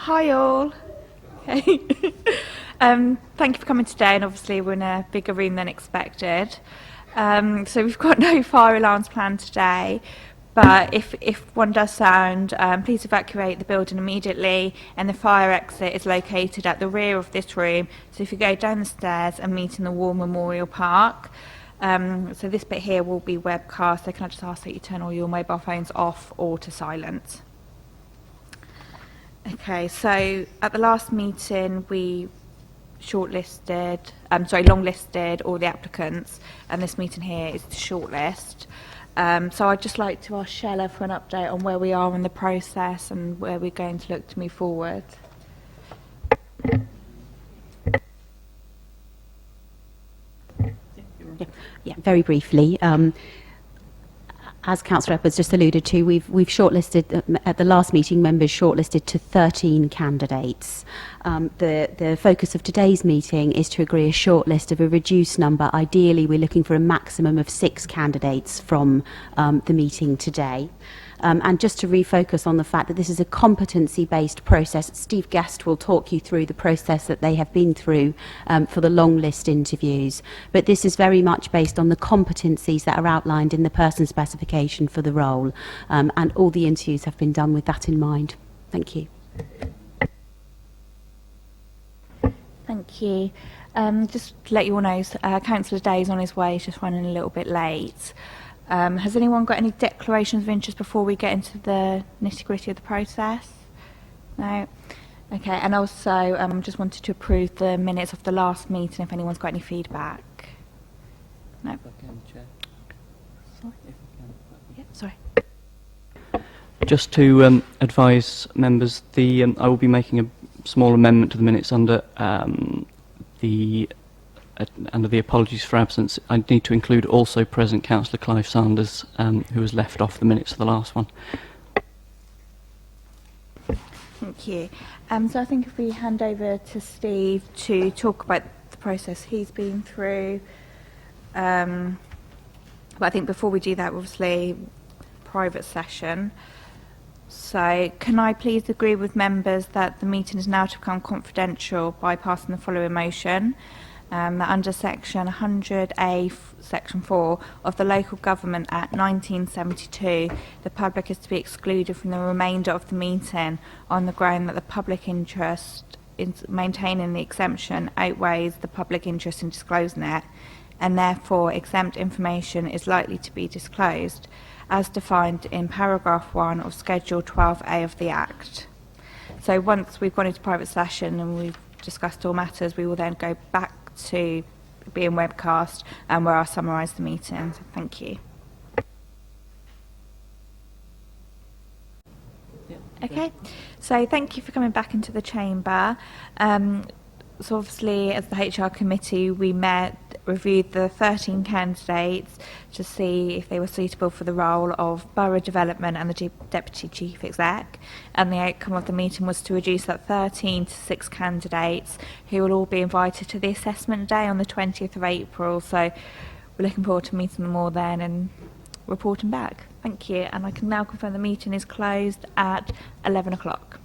Hi all. Okay. Thank you for coming today, and obviously we're in a bigger room than expected. So we've got no fire alarms planned today, but if one does sound, please evacuate the building immediately, and the fire exit is located at the rear of this room. So if you go down the stairs and meet in the War Memorial Park. So this bit here will be webcast, so can I just ask that you turn all your mobile phones off or to silent. Okay, so at the last meeting we longlisted all the applicants, and this meeting here is the shortlist. So I'd just like to ask Shella for an update on where we are in the process and where we're going to look to move forward. Yeah, very briefly. As Councillor Edwards just alluded to, we've shortlisted, at the last meeting, members shortlisted to 13 candidates. The focus of today's meeting is to agree a shortlist of a reduced number. Ideally, we're looking for a maximum of 6 candidates from the meeting today. And just to refocus on the fact that this is a competency-based process, Steve Guest will talk you through the process that they have been through for the long list interviews. But this is very much based on the competencies that are outlined in the person specification for the role. And all the interviews have been done with that in mind. Thank you. Thank you. Just to let you all know, Councillor Day is on his way, he's just running a little bit late. Has anyone got any declarations of interest before we get into the nitty-gritty of the process? No? Okay, and also just wanted to approve the minutes of the last meeting if anyone's got any feedback. No? If I can, Chair. Sorry? If I can. Yeah, sorry. Just to advise members, I will be making a small amendment to the minutes under the apologies for absence. I need to include also present Councillor Clive Sanders, who was left off the minutes of the last one. Thank you. So I think if we hand over to Steve to talk about the process he's been through. But I think before we do that, obviously, private session. So can I please agree with members that the meeting is now to become confidential by passing the following motion? That under section 100A, section 4 of the Local Government Act 1972, the public is to be excluded from the remainder of the meeting on the ground that the public interest in maintaining the exemption outweighs the public interest in disclosing it, and therefore exempt information is likely to be disclosed, as defined in paragraph 1 of Schedule 12A of the Act. So once we've gone into private session and we've discussed all matters, we will then go back to being webcast and where I'll summarise the meeting. So thank you. Yeah, okay, so thank you for coming back into the chamber. So obviously as the HR committee we met, reviewed the 13 candidates to see if they were suitable for the role of Borough Development and the Deputy Chief Exec, and the outcome of the meeting was to reduce that 13 to 6 candidates who will all be invited to the assessment day on the 20th of April. So we're looking forward to meeting them all then and reporting back. Thank you, and I can now confirm the meeting is closed at 11 o'clock.